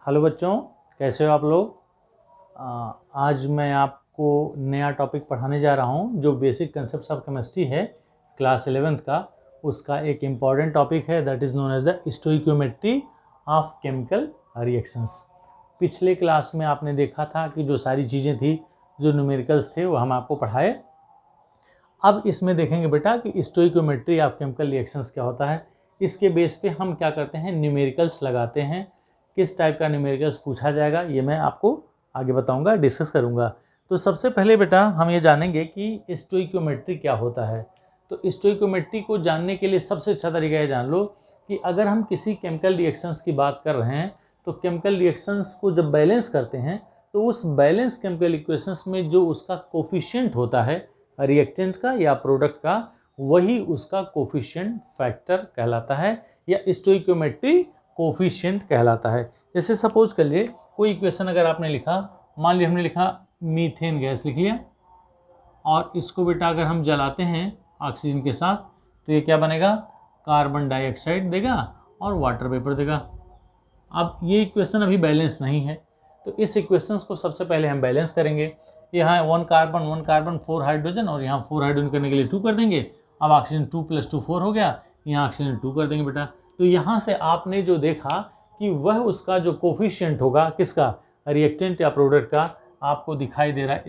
Hello बच्चों, कैसे हो आप लोग। आज मैं आपको नया टॉपिक पढ़ाने जा रहा हूं जो बेसिक कंसेप्ट्स ऑफ केमिस्ट्री है क्लास 11th का। उसका एक इम्पॉर्टेंट टॉपिक है that is known as the stoichiometry of chemical reactions. पिछले क्लास में आपने देखा था कि जो सारी चीज़ें थी, जो न्यूमेरिकल्स थे, वो हम आपको पढ़ाए। अब इसमें देखेंगे बेटा कि स्टोइकियोमेट्री ऑफ केमिकल रिएक्शंस क्या होता है। इसके बेस पे हम क्या करते हैं, न्यूमेरिकल्स लगाते हैं। किस टाइप का न्यूमेरिकल्स पूछा जाएगा ये मैं आपको आगे बताऊंगा, डिस्कस करूंगा। तो सबसे पहले बेटा हम ये जानेंगे कि स्टोइकियोमेट्री क्या होता है। तो स्टोइकियोमेट्री को जानने के लिए सबसे अच्छा तरीका ये जान लो कि अगर हम किसी केमिकल रिएक्शंस की बात कर रहे हैं तो केमिकल रिएक्शंस को जब बैलेंस करते हैं तो उस बैलेंस केमिकल इक्वेशंस में जो उसका कोफिशिएंट होता है रिएक्टेंट का या प्रोडक्ट का, वही उसका कोफिशिएंट फैक्टर कहलाता है या स्टोइकियोमेट्री कोफिशिएंट कहलाता है। जैसे सपोज कर लिए कोई इक्वेशन अगर आपने लिखा, मान लिया हमने लिखा मीथेन गैस लिख लिया, और इसको बेटा अगर हम जलाते हैं ऑक्सीजन के साथ तो ये क्या बनेगा, कार्बन डाइऑक्साइड देगा और वाटर वेपर देगा। अब ये इक्वेशन अभी बैलेंस नहीं है, तो इस इक्वेशंस को सबसे पहले हम बैलेंस करेंगे। यहाँ 1 कार्बन 4 हाइड्रोजन, और यहाँ 4 हाइड्रोजन करने के लिए 2 कर देंगे। अब ऑक्सीजन 2 + 2 4 हो गया, यहाँ ऑक्सीजन 2 कर देंगे बेटा। तो यहाँ से आपने जो देखा कि वह उसका जो कोफिशिएंट होगा किसका, रिएक्टेंट या प्रोडक्ट का, आपको दिखाई दे रहा है।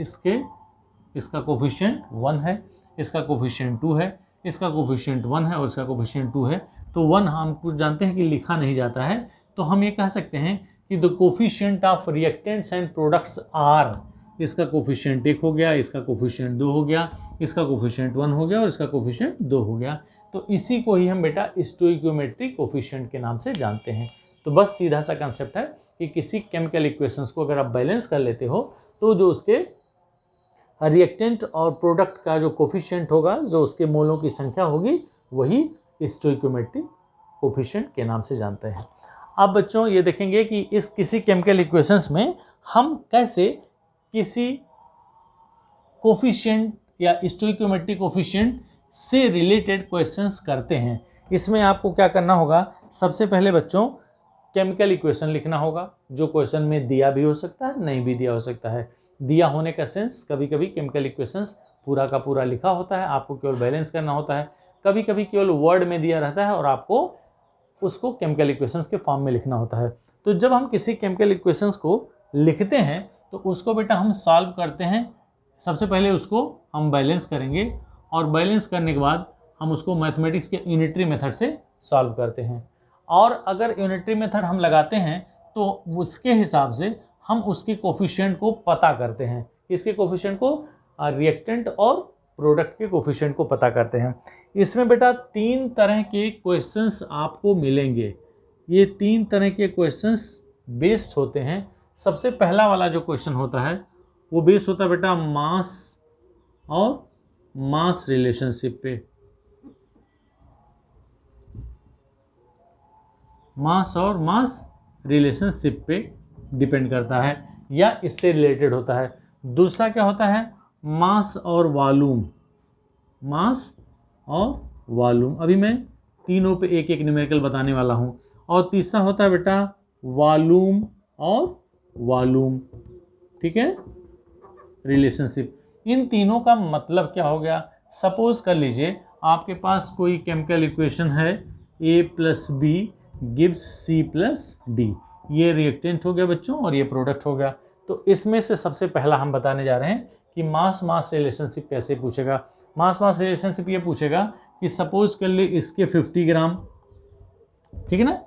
इसका कोफिशिएंट 1 है, इसका कोफिशिएंट 2 है, इसका कोफिशिएंट 1 है और इसका कोफिशिएंट 2 है। तो 1 हम कुछ जानते हैं कि लिखा नहीं जाता है, तो हम ये कह सकते हैं कि the coefficient of reactants and products are, इसका कोफिशिएंट 1 हो गया, इसका कोफिशिएंट 2 हो गया, इसका कोफिशिएंट 1 हो गया और इसका कोफिशिएंट 2 हो गया। तो इसी को ही हम बेटा स्टोइकियोमेट्री कोफिशिएंट के नाम से जानते हैं। तो बस सीधा सा कंसेप्ट है कि किसी केमिकल इक्वेशंस को अगर आप बैलेंस कर लेते हो तो जो उसके रिएक्टेंट और प्रोडक्ट का जो कोफिशिएंट होगा, जो उसके मोलों की संख्या होगी, वही स्टोइकियोमेट्री कोफिशिएंट के नाम से जानते हैं। अब बच्चों ये देखेंगे कि इस किसी केमिकल इक्वेशंस में हम कैसे किसी कोफिशिएंट या स्टोइकियोमेट्री कोफिशिएंट से रिलेटेड क्वेश्चंस करते हैं। इसमें आपको क्या करना होगा, सबसे पहले बच्चों केमिकल इक्वेशन लिखना होगा, जो क्वेश्चन में दिया भी हो सकता है, नहीं भी दिया हो सकता है। दिया होने का सेंस, कभी कभी केमिकल इक्वेशंस पूरा का पूरा लिखा होता है, आपको केवल बैलेंस करना होता है। कभी कभी केवल वर्ड में दिया रहता है और आपको उसको केमिकल इक्वेशंस के फॉर्म में लिखना होता है। तो जब हम किसी केमिकल इक्वेशंस को लिखते हैं तो उसको बेटा हम सॉल्व करते हैं। सबसे पहले उसको हम बैलेंस करेंगे और बैलेंस करने के बाद हम उसको मैथमेटिक्स के यूनिटरी मेथड से सॉल्व करते हैं। और अगर यूनिटरी मेथड हम लगाते हैं तो उसके हिसाब से हम उसके कोफिशिएंट को पता करते हैं। इसके कोफिशिएंट को, रिएक्टेंट और प्रोडक्ट के कोफिशिएंट को पता करते हैं। इसमें बेटा 3 तरह के क्वेश्चंस आपको मिलेंगे। ये 3 तरह के क्वेश्चंस बेस्ड होते हैं। सबसे पहला वाला जो क्वेश्चन होता है वो बेस्ड होता है बेटा मास और मास रिलेशनशिप पे। मास और मास रिलेशनशिप पे डिपेंड करता है या इससे रिलेटेड होता है। दूसरा क्या होता है, मास और वॉल्यूम। मास और वॉल्यूम, अभी मैं तीनों पे एक एक न्यूमेरिकल बताने वाला हूँ। और तीसरा होता है बेटा वॉल्यूम और वॉल्यूम, ठीक है, रिलेशनशिप। इन तीनों का मतलब क्या हो गया, सपोज कर लीजिए आपके पास कोई केमिकल इक्वेशन है A + B gives C + D। ये रिएक्टेंट हो गया बच्चों और ये प्रोडक्ट हो गया। तो इसमें से सबसे पहला हम बताने जा रहे हैं कि मास मास रिलेशनशिप कैसे पूछेगा। मास मास रिलेशनशिप ये पूछेगा कि सपोज कर ले इसके 50 ग्राम, ठीक है ना,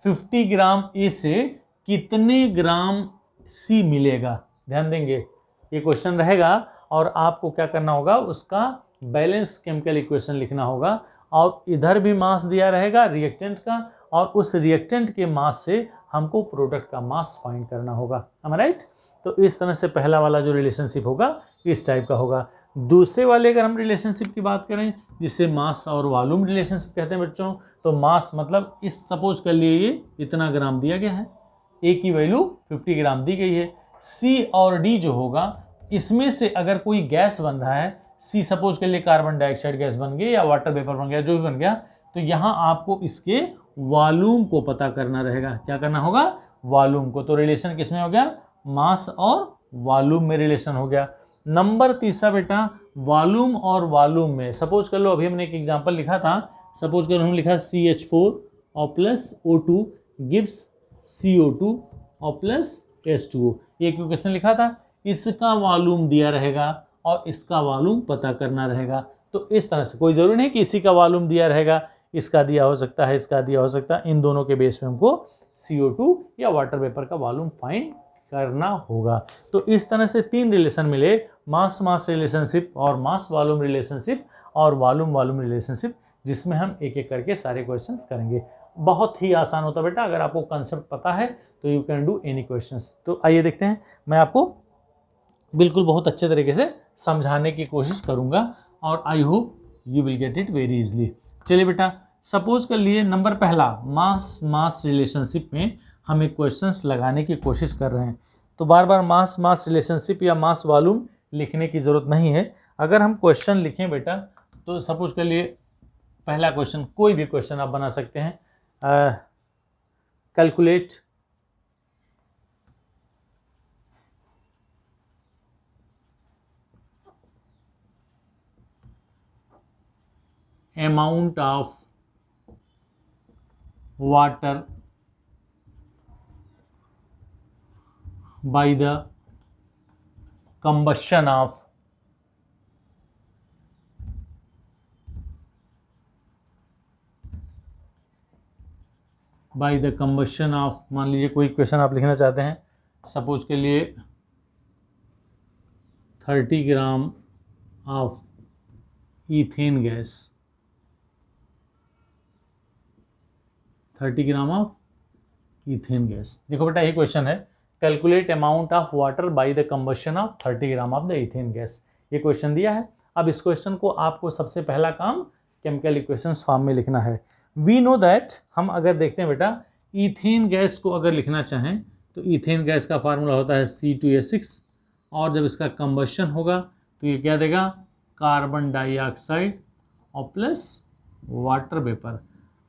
50 ग्राम A से कितने ग्राम C मिलेगा। ध्यान देंगे, ये क्वेश्चन रहेगा और आपको क्या करना होगा, उसका बैलेंस केमिकल इक्वेशन लिखना होगा। और इधर भी मास दिया रहेगा रिएक्टेंट का, और उस रिएक्टेंट के मास से हमको प्रोडक्ट का मास फाइंड करना होगा। am I right? तो इस तरह से पहला वाला जो रिलेशनशिप होगा इस टाइप का होगा। दूसरे वाले अगर हम रिलेशनशिप की बात करें जिसे मास और वॉल्यूम रिलेशनशिप कहते हैं बच्चों, तो मास मतलब इस सपोज कर लिए ये इतना ग्राम दिया गया है, ए की वैल्यू 50 ग्राम दी गई है। सी और डी जो होगा, इसमें से अगर कोई गैस बन रहा है, सी सपोज कर लिए कार्बन डाइऑक्साइड गैस बन गई या वाटर वेपर बन गया, जो भी बन गया, तो यहाँ आपको इसके वॉल्यूम को पता करना रहेगा। क्या करना होगा, वॉल्यूम को। तो रिलेशन किसमें हो गया, मास और वॉल्यूम में रिलेशन हो गया। नंबर तीसरा बेटा, वॉल्यूम और वॉल्यूम में, सपोज कर लो अभी हमने एक एग्जांपल लिखा था, सपोज कर लो हमने लिखा CH4 और प्लस O2 गिव्स CO2 और प्लस H2O, ये इक्वेशन लिखा था। इसका वॉल्यूम दिया रहेगा और इसका वॉल्यूम पता करना रहेगा। तो इस तरह से, कोई जरूरी नहीं कि इसी का वॉल्यूम दिया रहेगा, इसका दिया हो सकता है, इसका दिया हो सकता है, इन दोनों के बेस पे हमको CO2 या वाटर वेपर का वॉल्यूम फाइंड करना होगा। तो इस तरह से तीन रिलेशन मिले, मास मास रिलेशनशिप और मास वॉल्यूम रिलेशनशिप और वॉल्यूम वॉल्यूम रिलेशनशिप, जिसमें हम एक एक करके सारे क्वेश्चंस करेंगे। बहुत ही आसान होता है बेटा, अगर आपको कंसेप्ट पता है तो you can do any questions. तो आइए देखते हैं, मैं आपको बिल्कुल बहुत अच्छे तरीके से समझाने की कोशिश करूंगा और I hope you will get it very easily. चलिए बेटा, सपोज कर लिए नंबर पहला, मास मास रिलेशनशिप में हम एक क्वेश्चंस लगाने की कोशिश कर रहे हैं। तो बार बार मास मास रिलेशनशिप या मास वॉल्यूम लिखने की ज़रूरत नहीं है। अगर हम क्वेश्चन लिखें बेटा, तो सपोज कर लिए पहला क्वेश्चन, कोई भी क्वेश्चन आप बना सकते हैं, calculate amount of water by the combustion of मान लीजिए कोई क्वेश्चन आप लिखना चाहते हैं, सपोज के लिए 30 gram of ethane gas, 30 gram of ethane gas. देखो बेटा ये क्वेश्चन है, calculate amount of water by the combustion of 30 gram of the ethane gas, ये क्वेश्चन दिया है। अब इस क्वेश्चन को आपको सबसे पहला काम केमिकल इक्वेशंस फॉर्म में लिखना है। वी नो दैट, हम अगर देखते हैं बेटा, ईथेन गैस को अगर लिखना चाहें तो ईथेन गैस का फार्मूला होता है C2H6, और जब इसका कंबशन होगा तो ये क्या देगा, कार्बन डाइऑक्साइड और प्लस वाटर वेपर।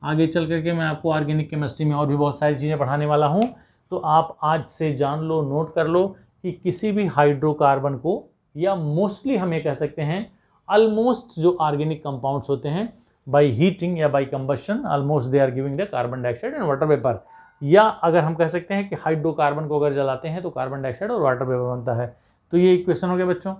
आगे चल करके मैं आपको ऑर्गेनिक केमिस्ट्री में और भी बहुत सारी चीज़ें पढ़ाने वाला हूँ, तो आप आज से जान लो, नोट कर लो कि किसी भी हाइड्रोकार्बन को, या मोस्टली हम ये कह सकते हैं ऑलमोस्ट जो ऑर्गेनिक कंपाउंड्स होते हैं, बाय हीटिंग या by combustion almost they are giving the carbon dioxide and water vapour. या अगर हम कह सकते हैं कि हाइड्रोकार्बन को अगर जलाते हैं तो कार्बन डाइऑक्साइड और वाटर वेपर बनता है। तो ये इक्वेशन हो गया बच्चों।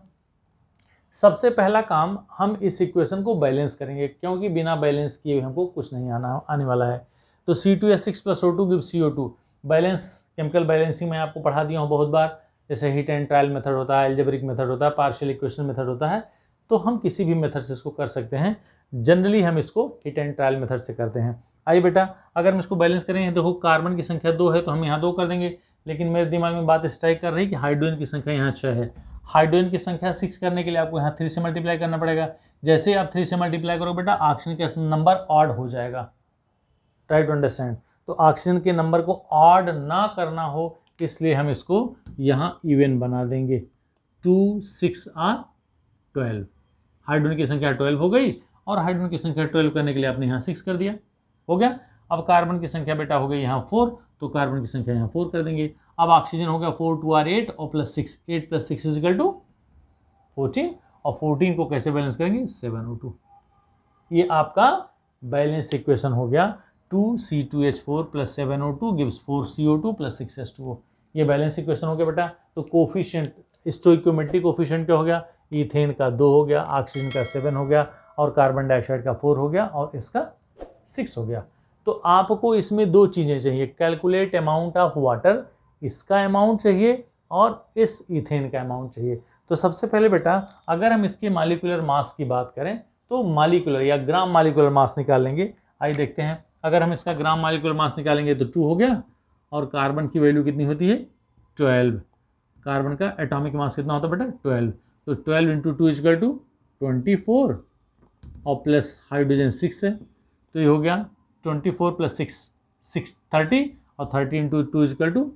सबसे पहला काम, हम इस इक्वेशन को बैलेंस करेंगे, क्योंकि बिना बैलेंस किए हमको कुछ नहीं आने वाला है। तो C2H6 + O2 give CO2। Balance, chemical balancing मैं आपको पढ़ा दिया हूँ बहुत बार, जैसे हिट एंड ट्रायल मेथड होता है, एल्जेब्रिक मेथड होता है, पार्शियल इक्वेशन मेथड होता है। तो हम किसी भी मेथड से इसको कर सकते हैं, जनरली हम इसको हिट एंड ट्रायल मेथड से करते हैं। आइए बेटा, अगर हम इसको बैलेंस करेंगे, देखो कार्बन की संख्या 2 है तो हम यहाँ 2 कर देंगे, लेकिन मेरे दिमाग में बात स्ट्राइक कर रही कि हाइड्रोजन की संख्या यहाँ 6 है। हाइड्रोजन की संख्या 6 करने के लिए आपको यहाँ 3 से मल्टीप्लाई करना पड़ेगा। जैसे आप 3 से मल्टीप्लाई करो बेटा, ऑक्सीजन का नंबर ऑड हो जाएगा। Try to understand. तो ऑक्सीजन के नंबर को ऑड ना करना हो, इसलिए हम इसको यहाँ इवन बना देंगे। 2, 6 और 12। हाइड्रोजन की संख्या 12 हो गई, और हाइड्रोजन की संख्या 12 करने के लिए आपने यहाँ 6 कर दिया, हो गया। अब कार्बन की संख्या बेटा हो गई यहाँ 4, तो कार्बन की संख्या यहाँ 4 कर देंगे। अब ऑक्सीजन हो गया 4, 2 और 8 और प्लस 6, 8 + 6 = 14, और 14 को कैसे बैलेंस करेंगे, 7O2। ये आपका बैलेंस इक्वेशन हो गया। 2C2H4 + 7O2 gives 4CO2 + 6H2O। ये बैलेंस इक्वेशन हो गया बेटा। तो कोफिशिएंट, स्टोइकियोमेट्रिक कोफिशिएंट क्या हो गया, ईथेन का 2 हो गया, ऑक्सीजन का 7 हो गया, और कार्बन डाइऑक्साइड का 4 हो गया, और इसका 6 हो गया। तो आपको इसमें 2 चीज़ें चाहिए, कैलकुलेट अमाउंट ऑफ वाटर, इसका अमाउंट चाहिए, और इस ईथेन का अमाउंट चाहिए। तो सबसे पहले बेटा, अगर हम इसके मॉलिक्यूलर मास की बात करें तो मॉलिक्यूलर या ग्राम मॉलिक्यूलर मास निकाल लेंगे। आइए देखते हैं, अगर हम इसका ग्राम मॉलिक्यूलर मास निकालेंगे तो 2 हो गया, और कार्बन की वैल्यू कितनी होती है, 12। कार्बन का एटॉमिक मास कितना होता है बेटा, 12। तो 12 × 2 = 24, और प्लस हाइड्रोजन 6 है, तो ये हो गया 24 + 6 30, और 30 × 2 =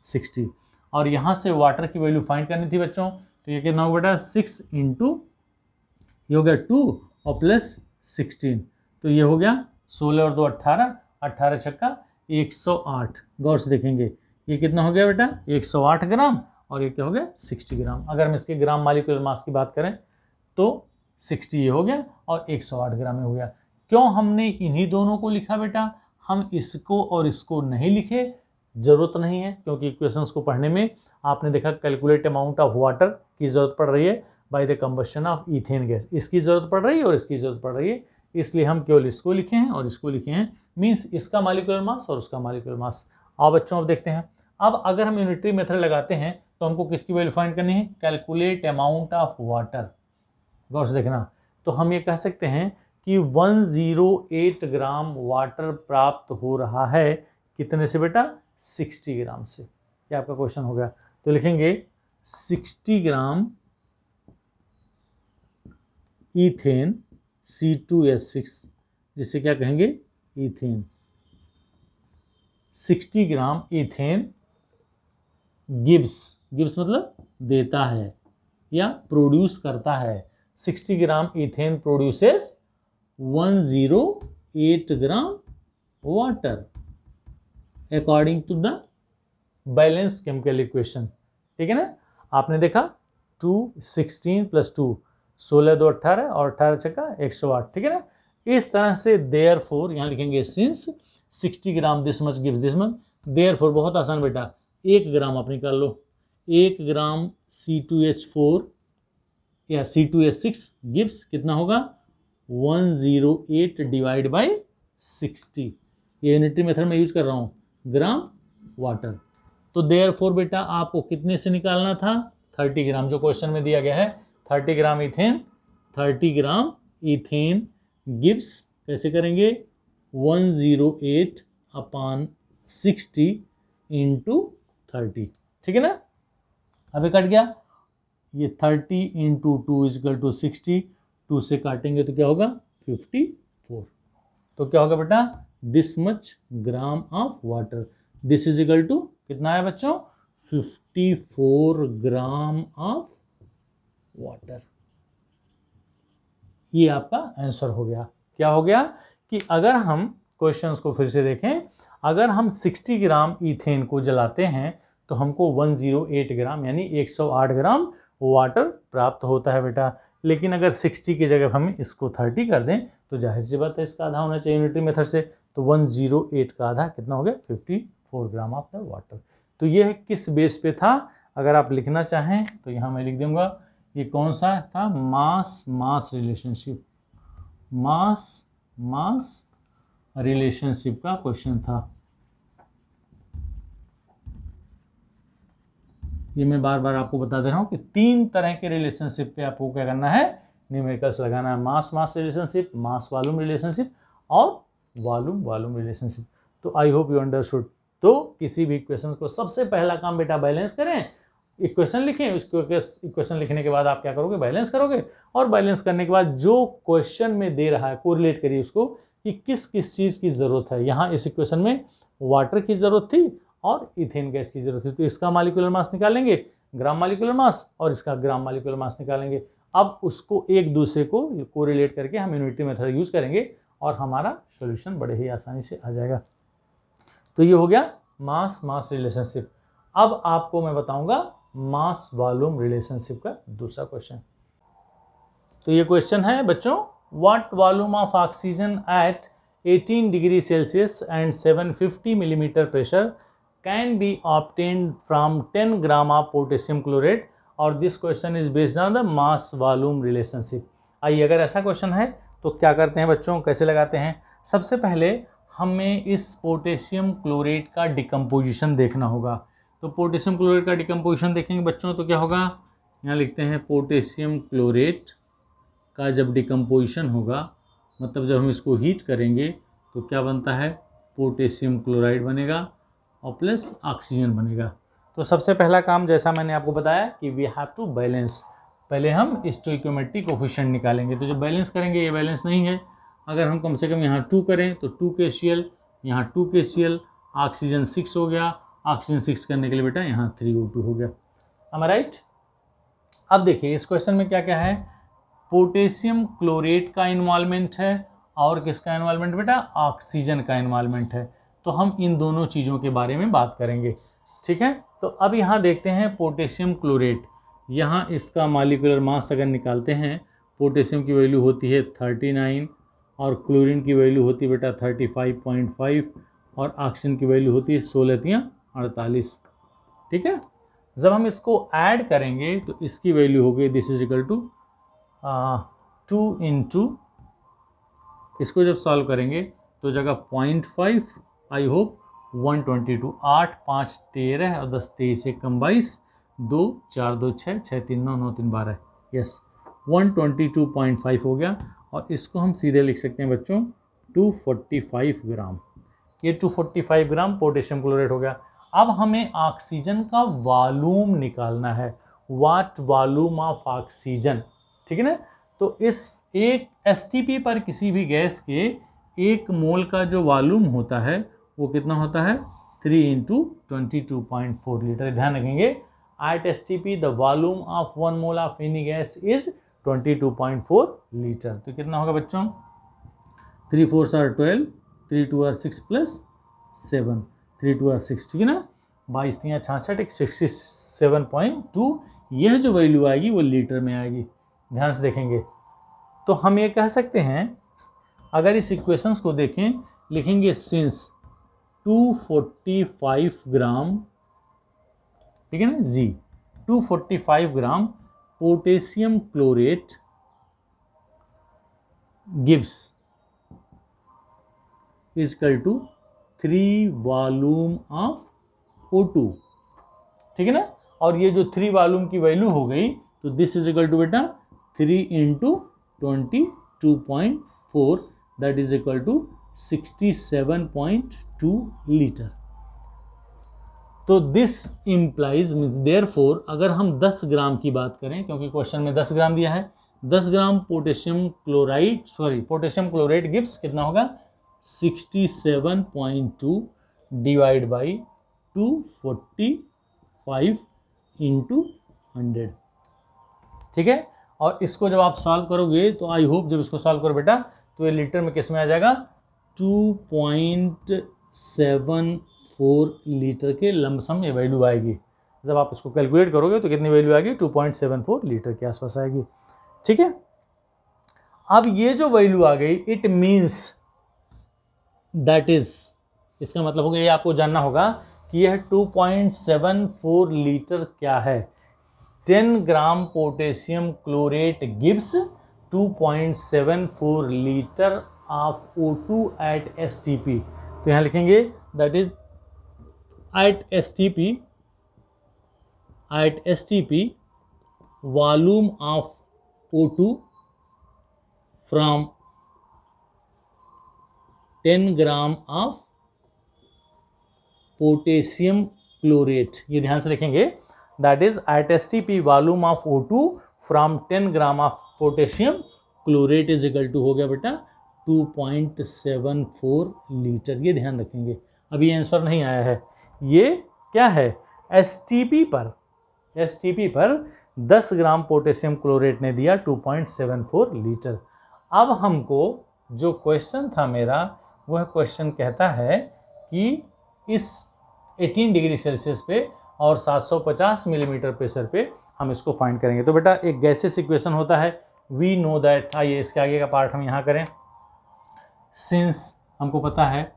60। और यहाँ से वाटर की वैल्यू फाइंड करनी थी बच्चों, तो ये कितना होगा बेटा, 6 × ये हो गया 2 और प्लस 16, तो ये हो गया 16 और 2 18, 18 छक्का 108। गौर से देखेंगे ये कितना हो गया बेटा, 108 ग्राम, और ये क्या हो गया 60 ग्राम। अगर हम इसके ग्राम मालिक्यूलर मास की बात करें तो 60 ये हो गया और 108 ग्राम ये हो गया। क्यों हमने इन्हीं दोनों को लिखा बेटा, हम इसको और इसको नहीं लिखे, जरूरत नहीं है, क्योंकि इक्वेशंस को पढ़ने में आपने देखा कैलकुलेट अमाउंट ऑफ वाटर की जरूरत पड़ रही है by the combustion of ethane gas, इसकी जरूरत पड़ रही है और इसकी जरूरत पड़ रही है, इसलिए हम केवल इसको लिखे हैं और इसको लिखे हैं, मीन्स इसका मालिक्यूलर मास और उसका मालिक्यूलर मास। आओ बच्चों अब देखते हैं, अब अगर हम यूनिटरी मेथड लगाते हैं तो हमको किसकी वैल्यू फाइंड करनी है, कैलकुलेट अमाउंट ऑफ वाटर। गौर से देखना, तो हम ये कह सकते हैं कि 108 ग्राम वाटर प्राप्त हो रहा है, कितने से बेटा, 60 ग्राम से। ये आपका क्वेश्चन हो गया, तो लिखेंगे 60 ग्राम ईथेन C2H6, जिसे क्या कहेंगे, ईथेन। 60 ग्राम ईथेन गिब्स मतलब देता है या प्रोड्यूस करता है। 60 gram ethane produces 108 gram water according to the balance chemical equation. ठीक है ना, आपने देखा 2 16 + 2 16 2 18 और 18 छक्का 108। ठीक है ना, इस तरह से देयरफॉर यहाँ लिखेंगे since 60 gram this much gives this much, therefore बहुत आसान बेटा, 1 ग्राम आप निकाल लो, 1 ग्राम C2H4 या C2H6 गिव्स कितना होगा, 108 डिवाइड बाई 60। ये यूनिटरी मेथड में यूज कर रहा हूँ, ग्राम वाटर। तो देयरफॉर बेटा आपको कितने से निकालना था, 30 ग्राम, जो क्वेश्चन में दिया गया है 30 ग्राम इथेन। 30 ग्राम इथेन गिव्स, कैसे करेंगे, 108 अपॉन 60 इंटू 30। ठीक है ना, अभी कट गया, ये 30 इंटू 2 इजकल टू 60, 2 से काटेंगे तो क्या होगा 54। तो क्या होगा बेटा, this much gram of water, this is equal to कितना है बच्चों, 54 ग्राम ऑफ वाटर। ये आपका आंसर हो गया। क्या हो गया कि अगर हम क्वेश्चंस को फिर से देखें, अगर हम 60 ग्राम ईथेन को जलाते हैं तो हमको 108 ग्राम यानी 108 ग्राम वाटर प्राप्त होता है बेटा। लेकिन अगर 60 की जगह हम इसको 30 कर दें तो जाहिर सी बात है इसका आधा होना चाहिए यूनिटरी मेथड से, तो 108 का आधा कितना हो गया, 54 ग्राम ऑफ द वाटर। तो ये किस बेस पे था, अगर आप लिखना चाहें तो यहाँ मैं लिख दूंगा, ये कौन सा था, मास रिलेशनशिप, मास रिलेशनशिप का क्वेश्चन था। ये मैं बार बार आपको बता दे रहा हूँ कि 3 तरह के रिलेशनशिप पे आपको क्या करना है, न्यूमेरिकल्स लगाना है, mass relationship, mass volume relationship और वॉल्यूम रिलेशनशिप। तो आई होप यू अंडरस्टूड। तो किसी भी इक्वेशन को सबसे पहला काम बेटा बैलेंस करें, इक्वेशन लिखें, उसको इक्वेशन लिखने के बाद आप क्या करोगे, बैलेंस करोगे, और बैलेंस करने के बाद जो क्वेश्चन में दे रहा है कोरिलेट करिए उसको कि किस किस चीज़ की ज़रूरत है। यहाँ इस इक्वेशन में वाटर की ज़रूरत थी और इथेन गैस की जरूरत है, तो इसका मालिक्यूलर मास निकालेंगे, ग्राम मालिक्यूलर मास, और इसका ग्राम मालिक्यूलर मास निकालेंगे। अब उसको एक दूसरे को कोरिलेट करके हम यूनिटरी मेथड यूज करेंगे और हमारा सॉल्यूशन बड़े ही आसानी से आ जाएगा। तो ये हो गया मास रिलेशनशिप। अब आपको मैं बताऊंगा मास वॉल्यूम रिलेशनशिप का दूसरा क्वेश्चन। तो ये क्वेश्चन है बच्चों, what volume of oxygen at 18 degree Celsius and 750 millimetre pressure can be obtained from 10 gram of potassium chlorate और this question is based on the mass volume relationship। आइए, अगर ऐसा क्वेश्चन है तो क्या करते हैं बच्चों, कैसे लगाते हैं। सबसे पहले हमें इस पोटेशियम क्लोरेट का डिकम्पोजिशन देखना होगा। तो पोटेशियम क्लोरेट का डिकम्पोजिशन देखेंगे बच्चों तो क्या होगा, यहाँ लिखते हैं पोटेशियम क्लोरेट का जब डिकम्पोजिशन होगा, मतलब जब हम इसको हीट करेंगे तो क्या बनता है, पोटेशियम क्लोराइड बनेगा और प्लस ऑक्सीजन बनेगा। तो सबसे पहला काम जैसा मैंने आपको बताया कि वी हैव टू बैलेंस, पहले हम स्टोइकियोमेट्रिक कोफिशिएंट निकालेंगे। तो जब बैलेंस करेंगे, ये बैलेंस नहीं है, अगर हम कम से कम यहाँ 2 करें तो 2 KCl, यहाँ 2 KCl, ऑक्सीजन 6 हो गया, ऑक्सीजन 6 करने के लिए बेटा यहाँ 3O2 हो गया। am I right? अब देखिए इस क्वेश्चन में क्या क्या है, पोटेशियम क्लोरेट का इन्वॉल्वमेंट है और किसका इन्वॉल्वमेंट बेटा, ऑक्सीजन का इन्वॉल्वमेंट है। तो हम इन दोनों चीज़ों के बारे में बात करेंगे, ठीक है। तो अब यहाँ देखते हैं पोटेशियम क्लोरेट, यहाँ इसका मॉलिक्यूलर मास अगर निकालते हैं, पोटेशियम की वैल्यू होती है 39 और क्लोरीन की वैल्यू होती है बेटा 35.5 और ऑक्सीजन की वैल्यू होती है 16×48, ठीक है। जब हम इसको ऐड करेंगे तो इसकी वैल्यू हो गई this is equal to 2 into, इसको जब सॉल्व करेंगे तो जगह 0.5, आई होप 122, 8 5 13 और 10 23 1 कम 22, 2 4 2 6 6 3 9 9 3 12, यस 122.5 हो गया। और इसको हम सीधे लिख सकते हैं बच्चों 245 ग्राम, ये 245 ग्राम पोटेशियम क्लोरेट हो गया। अब हमें ऑक्सीजन का वॉल्यूम निकालना है, व्हाट वॉल्यूम ऑफ ऑक्सीजन, ठीक है ना। तो इस एक एसटीपी पर किसी भी गैस के 1 मोल का जो वॉल्यूम होता है वो कितना होता है 3 × 22.4 लीटर। ध्यान रखेंगे, at STP the volume of 1 mole of any gas is 22.4 litre. तो कितना होगा बच्चों 3 4 are 12, 3 2 are 6 प्लस 7, 3 2 are 6, ठीक है ना, 22 3 66 67.2, यह जो वैल्यू आएगी वो लीटर में आएगी। ध्यान से देखेंगे तो हम ये कह सकते हैं, अगर इस इक्वेशंस को देखें, लिखेंगे सिंस 245 ग्राम, ठीक है ना जी, 245 gram potassium chlorate gives is equal to 3 volume of O2, ठीक है ना। और ये जो 3 वॉल्यूम की वैल्यू हो गई तो दिस इज इक्वल टू बेटा 3 × 22.4 that is equal to 67.2 litre. तो दिस इम्प्लाइज मीन्स देयरफॉर, अगर हम 10 ग्राम की बात करें, क्योंकि क्वेश्चन में 10 ग्राम दिया है, 10 ग्राम पोटेशियम क्लोराइड गिव्स कितना होगा 67.2 डिवाइड बाई 245 × 100, ठीक है। और इसको जब आप सॉल्व करोगे तो आई होप जब इसको सॉल्व करो बेटा तो ये लीटर में किस में आ जाएगा 2.74 लीटर के लमसम ये वैल्यू आएगी। जब आप इसको कैलकुलेट करोगे तो कितनी वैल्यू आएगी 2.74 लीटर के आसपास आएगी, ठीक है। अब ये जो वैल्यू आ गई इट मीन्स दैट इज, इसका मतलब हो गया, ये आपको जानना होगा कि यह 2.74 लीटर क्या है। 10 gram potassium chlorate gives 2.74 litre of O2 at STP। तो यहाँ लिखेंगे that is at STP volume of O2 from 10 gram of potassium chlorate, ये ध्यान से लिखेंगे, that is at STP volume of O2 from 10 gram of potassium chlorate is equal to हो गया बेटा 2.74 लीटर। ये ध्यान रखेंगे, अभी आंसर नहीं आया है, ये क्या है STP पर 10 ग्राम पोटेशियम क्लोरेट ने दिया 2.74 लीटर। अब हमको जो क्वेश्चन था मेरा, वह क्वेश्चन कहता है कि इस 18 डिग्री सेल्सियस पे और 750 मिलीमीटर प्रेशर पे हम इसको फाइंड करेंगे। तो बेटा एक गैसेस इक्वेशन होता है, वी नो दैट, आइए इसके आगे का पार्ट हम यहाँ करें। सिंस हमको पता है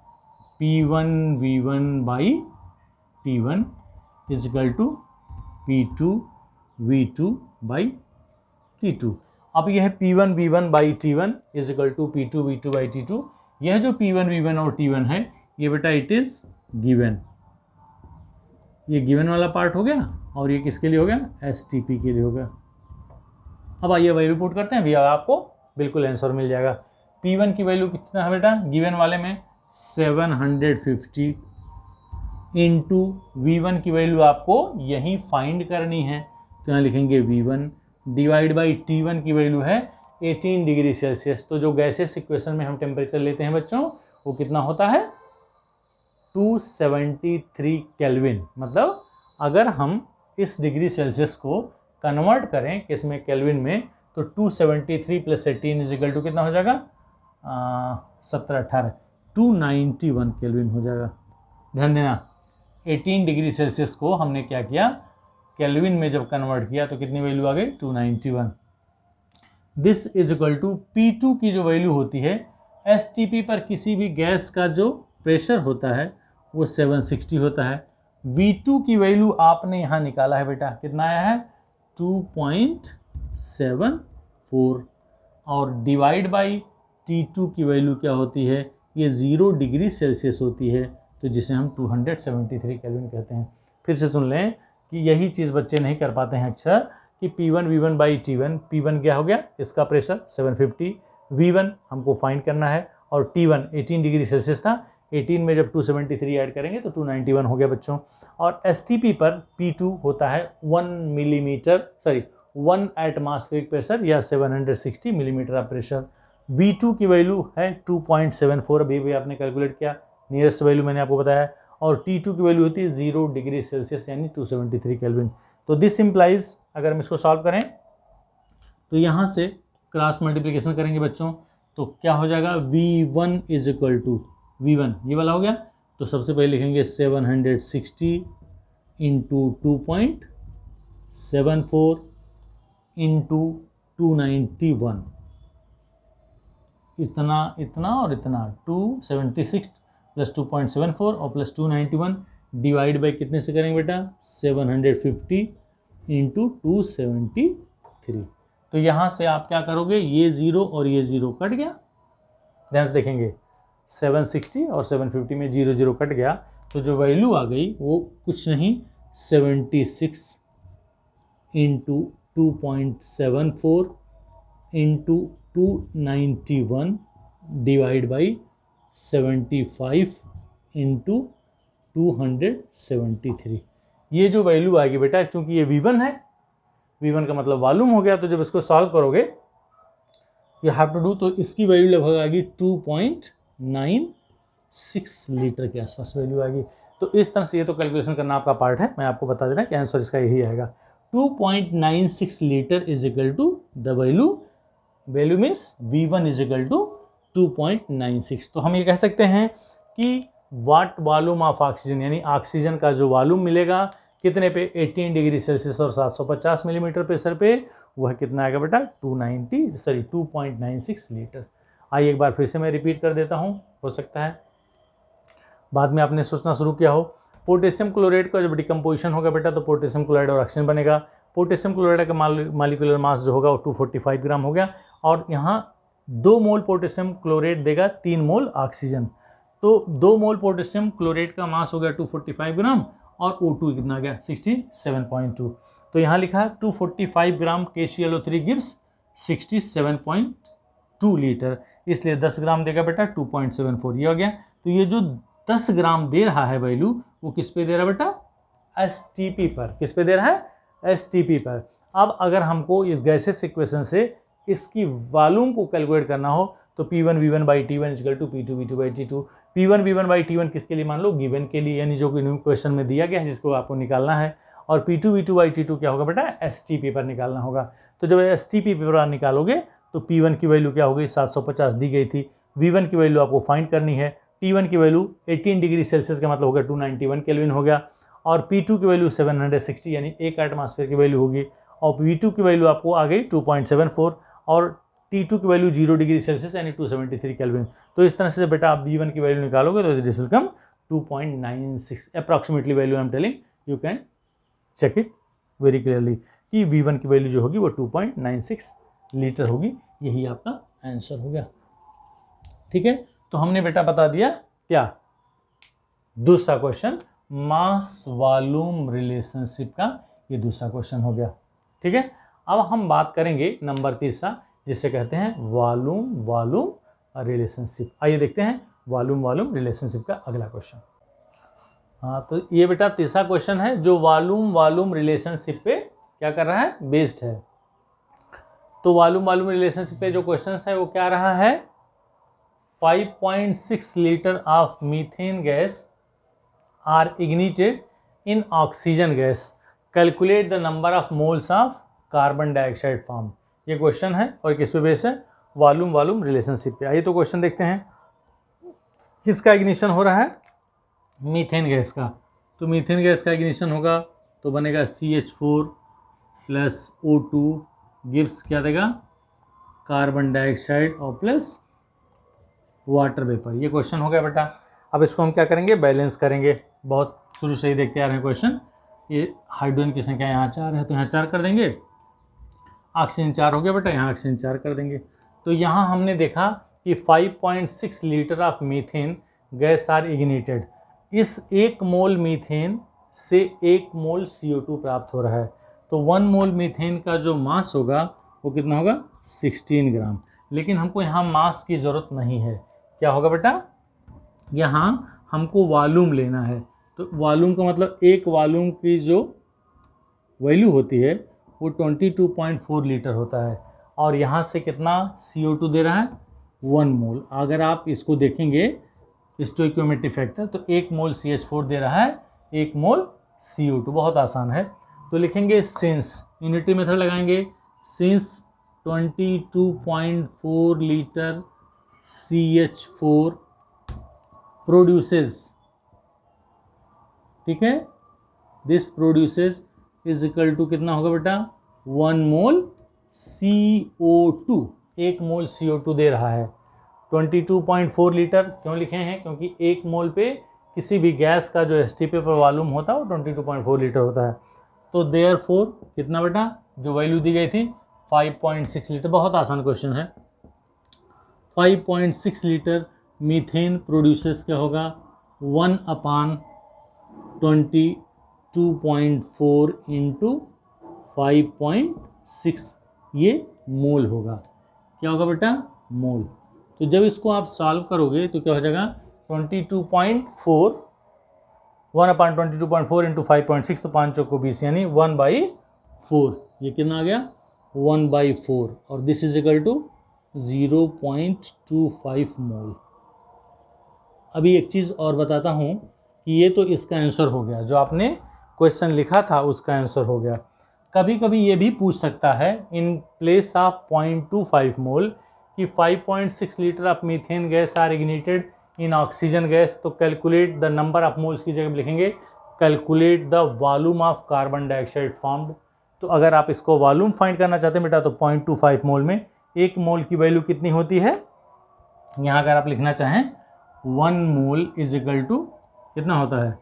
P1V1/T1 is equal to P2V2/T2। अब यह P1V1/T1 is equal to P2V2/T2, यह जो P1V1 और T1 है ये बेटा इट इज गिवन, ये गिवन वाला पार्ट हो गया, और ये किसके लिए हो गया STP के लिए हो गया। अब आइए वही रिपोर्ट करते हैं, भैया आपको बिल्कुल आंसर मिल जाएगा। P1 की वैल्यू कितना है बेटा गिवन वाले में 750 इंटू V1 की वैल्यू आपको यहीं फाइंड करनी है, तो यहाँ लिखेंगे V1 डिवाइड बाई T1 की वैल्यू है 18 डिग्री सेल्सियस। तो जो गैसेस इक्वेशन में हम टेम्परेचर लेते हैं बच्चों वो कितना होता है 273 केल्विन। मतलब अगर हम इस डिग्री सेल्सियस को कन्वर्ट करें किसमें केल्विन में, तो 273 प्लस 18 इज इक्वल टू कितना हो जाएगा 17 18 291 केल्विन हो जाएगा। ध्यान देना 18 डिग्री सेल्सियस को हमने क्या किया, केल्विन में जब कन्वर्ट किया तो कितनी वैल्यू आ गई 291। This is equal to P2 की जो वैल्यू होती है, STP पर किसी भी गैस का जो प्रेशर होता है वो 760 होता है। V2 की वैल्यू आपने यहाँ निकाला है बेटा, कितना आया है 2.74 और डिवाइड बाई T2 की वैल्यू क्या होती है, ये 0 डिग्री सेल्सियस होती है, तो जिसे हम 273 केल्विन कहते हैं। फिर से सुन लें कि यही चीज़ बच्चे नहीं कर पाते हैं अक्सर कि P1 V1 by T1, P1 क्या हो गया, इसका प्रेशर 750, V1 हमको फाइंड करना है और T1 18 डिग्री सेल्सियस था, 18 में जब 273 ऐड करेंगे तो 291 हो गया बच्चों। और STP पर P2 होता है 1 एटमॉस्फेरिक प्रेशर या 760 मिलीमीटर ऑफ प्रेशर। V2 की वैल्यू है 2.74, अभी भी आपने कैलकुलेट किया, नियरेस्ट वैल्यू मैंने आपको बताया, और T2 की वैल्यू होती है 0 डिग्री सेल्सियस यानी 273 केल्विन। तो दिस इम्प्लाइज, अगर हम इसको सॉल्व करें तो यहाँ से क्रॉस मल्टीप्लिकेशन करेंगे बच्चों, तो क्या हो जाएगा V1 is equal to V1 ये वाला हो गया, तो सबसे पहले लिखेंगे 760 इंटू 2.74 इंटू 291, इतना इतना और इतना 276 प्लस 2.74 और प्लस 291 डिवाइड बाई कितने से करेंगे बेटा 750 इंटू 273। तो यहाँ से आप क्या करोगे, ये 0 और ये 0 कट गया, ध्यान से देखेंगे 760 और 750 में 0 0 कट गया, तो जो वैल्यू आ गई वो कुछ नहीं 76 into 2.74 into 291 divide by 75 into 273। ये जो वैल्यू आएगी बेटा, चूंकि ये V1 है, V1 का मतलब वॉल्यूम हो गया, तो जब इसको सॉल्व करोगे यू हैव टू डू, तो इसकी वैल्यू लगभग आएगी 2.96 लीटर के आसपास वैल्यू आएगी। तो इस तरह से ये तो कैलकुलेशन करना आपका पार्ट है, मैं आपको बता देना कि आंसर इसका यही आएगा 2.96 litre is equal to the value means V1 is equal to 2.96। तो हम ये कह सकते हैं कि वाट वॉल्यूम ऑफ ऑक्सीजन, यानी ऑक्सीजन का जो वॉल्यूम मिलेगा कितने पे 18 डिग्री सेल्सियस और 750 मिलीमीटर प्रेशर पे, वह कितना आएगा बेटा 2.96 लीटर। आइए एक बार फिर से मैं रिपीट कर देता हूँ, हो सकता है बाद में आपने सोचना शुरू किया हो। पोटेशियम क्लोराइड का जब डिकम्पोजिशन होगा बेटा तो पोटेशियम क्लोराइड और ऑक्सीजन बनेगा। पोटेशियम क्लोराइड का मालिकुलर मास जो होगा वो 245 ग्राम हो गया, और यहाँ 2 मोल पोटेशियम क्लोराइड देगा 3 मोल ऑक्सीजन, तो 2 मोल पोटेशियम क्लोराइड का मास हो गया 245 ग्राम और O2 कितना आ गया 67.2। तो यहाँ लिखा है 245 ग्राम KClO3 गिव्स 67.2 लीटर, इसलिए 10 ग्राम देगा बेटा 2.74, ये हो गया। तो ये जो 10 ग्राम दे रहा है वैल्यू, वो किस पे दे रहा है बेटा STP पर, किस पे दे रहा है STP पर। अब अगर हमको इस गैसेस इक्वेशन से इसकी वॉल्यूम को कैलकुलेट करना हो तो P1 V1 by T1 equal to P2 V2 by T2। P1 V1 by T1 किसके लिए मान लो, गिवन के लिए, यानी जो क्वेश्चन में दिया गया है जिसको आपको निकालना है, और P2 V2 बाई T2 क्या होगा बेटा STP पर निकालना होगा। तो जब STP पर निकालोगे तो P1 की वैल्यू क्या हो गई 750 दी गई थी, V1 की वैल्यू आपको फाइंड करनी है, T1 की वैल्यू 18 डिग्री सेल्सियस का मतलब होगा 291 केल्विन हो गया, और P2 की वैल्यू 760 यानी 1 एटमॉस्फेयर की वैल्यू होगी, और V2 की वैल्यू आपको आ गई 2.74 और T2 की वैल्यू 0 डिग्री सेल्सियस यानी 273 केल्विन। तो इस तरह से जब आप V1 की वैल्यू निकालोगे तो this will come 2.96 approximately value I am telling, you can check it very clearly कि V1 की वैल्यू जो होगी वो 2.96 लीटर होगी, यही आपका आंसर हो गया। ठीक है, तो हमने बेटा बता दिया क्या, दूसरा क्वेश्चन मास वॉल्यूम रिलेशनशिप का, ये दूसरा क्वेश्चन हो गया। ठीक है, अब हम बात करेंगे नंबर तीसरा, जिसे कहते हैं वॉल्यूम वॉल्यूम रिलेशनशिप। आइए देखते हैं वॉल्यूम वॉल्यूम रिलेशनशिप का अगला क्वेश्चन। हाँ, तो ये बेटा तीसरा क्वेश्चन है जो वॉल्यूम वॉल्यूम रिलेशनशिप पे क्या कर रहा है, बेस्ड है। तो वॉल्यूम वॉल्यूम रिलेशनशिप पे जो क्वेश्चन है वो क्या रहा है, 5.6 litre of methane gas are ignited in oxygen gas, calculate the number of moles of carbon dioxide form. ये क्वेश्चन है और किस पे बेस है, वॉल्यूम वॉल्यूम रिलेशनशिप पे। आइए तो क्वेश्चन देखते हैं, किसका इग्निशन हो रहा है, मीथेन गैस का, तो मीथेन गैस का इग्निशन होगा तो बनेगा CH4 प्लस O2 गिव्स क्या देगा, कार्बन डाइऑक्साइड और प्लस वाटर वेपर। ये क्वेश्चन हो गया बेटा। अब इसको हम क्या करेंगे, बैलेंस करेंगे। बहुत शुरू से ही देखते आ रहे हैं क्वेश्चन। ये हाइड्रोजन की संख्या यहाँ 4 है तो यहाँ 4 कर देंगे, ऑक्सीजन 4 हो गया बेटा, यहाँ ऑक्सीजन 4 कर देंगे। तो यहाँ हमने देखा कि 5.6 litre of methane gas are ignited. इस 1 मोल मीथेन से 1 मोल CO2 प्राप्त हो रहा है। तो 1 मोल मीथेन का जो मास होगा वो कितना होगा, 16 ग्राम। लेकिन हमको यहाँ मास की ज़रूरत नहीं है। क्या होगा बेटा, यहाँ हमको वॉल्यूम लेना है। तो वॉल्यूम का मतलब एक वॉल्यूम की जो वैल्यू होती है वो 22.4 लीटर होता है। और यहाँ से कितना CO2 दे रहा है, 1 मोल। अगर आप इसको देखेंगे स्टोइकियोमेट्रिक फैक्टर, तो 1 मोल CH4 दे रहा है, 1 मोल CO2। बहुत आसान है। तो लिखेंगे सिंस, यूनिटी मेथड लगाएंगे, सिंस 22.4 लीटर CH4 प्रोड्यूसेस, ठीक है, this produces is equal to कितना होगा बेटा, 1 मोल CO2। 1 मोल CO2 दे रहा है। 22.4 लीटर क्यों लिखे हैं, क्योंकि 1 मोल पे किसी भी गैस का जो STP पर वॉल्यूम होता है वो 22.4 लीटर होता है। तो देयरफॉर कितना बेटा, जो वैल्यू दी गई थी 5.6 लीटर। बहुत आसान क्वेश्चन है। 5.6 लीटर मीथेन प्रोड्यूसेस क्या होगा, 1/22.4 इंटू 5.6, ये मोल होगा। क्या होगा बेटा, मोल। तो जब इसको आप सॉल्व करोगे तो क्या हो जाएगा, 22.4 1/22.4 इंटू 5.6, तो 5 चौको 20 यानी 1/4। ये कितना आ गया, 1/4। और दिस इज इक्वल टू 0.25 मोल। अभी एक चीज़ और बताता हूँ कि ये तो इसका आंसर हो गया, जो आपने क्वेश्चन लिखा था उसका आंसर हो गया। कभी कभी ये भी पूछ सकता है इन प्लेस ऑफ 0.25 मोल कि 5.6 litre of methane gas are ignited in oxygen gas, तो calculate the number of moles की जगह लिखेंगे calculate the volume of carbon dioxide formed. तो अगर आप इसको वॉल्यूम फाइंड करना चाहते हैं बेटा, तो 0.25 मोल में 1 मोल की वैल्यू कितनी होती है, यहाँ अगर आप लिखना चाहें 1 मोल इज इक्वल टू कितना होता है,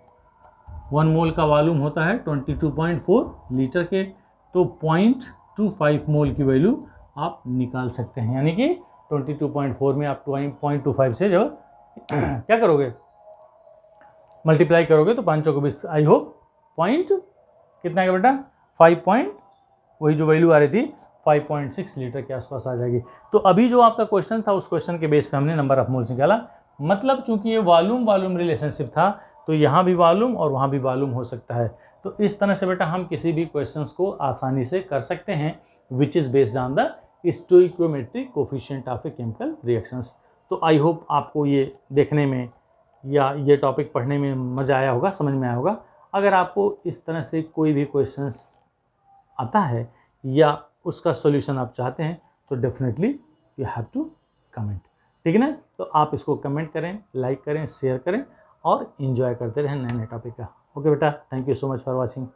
1 मोल का वॉल्यूम होता है 22.4 लीटर के, तो 0.25 मोल की वैल्यू आप निकाल सकते हैं। यानी कि 22.4 में आप 0.25 से जब क्या करोगे, मल्टीप्लाई करोगे तो 5 चौको 20, आई होप पॉइंट कितना है बेटा, 5 पॉइंट, वही जो वैल्यू आ रही थी 5.6 लीटर के आसपास आ जाएगी। तो अभी जो आपका क्वेश्चन था उस क्वेश्चन के बेस पे हमने नंबर ऑफ मोल्स निकाला। मतलब चूंकि ये वॉल्यूम रिलेशनशिप था तो यहाँ भी वॉल्यूम और वहाँ भी वॉल्यूम हो सकता है। तो इस तरह से बेटा हम किसी भी क्वेश्चंस को आसानी से कर सकते हैं, which is based on the stoichiometric coefficient of a chemical reactions. तो आई होप आपको ये देखने में या ये टॉपिक पढ़ने में मज़ा आया होगा, समझ में आया होगा। अगर आपको इस तरह से कोई भी क्वेश्चंस आता है या उसका सॉल्यूशन आप चाहते हैं तो definitely you have to comment, ठीक है ना। तो आप इसको कमेंट करें, लाइक करें, शेयर करें और इन्जॉय करते रहें नए नए टॉपिक का। ओके बेटा, thank you so much for watching.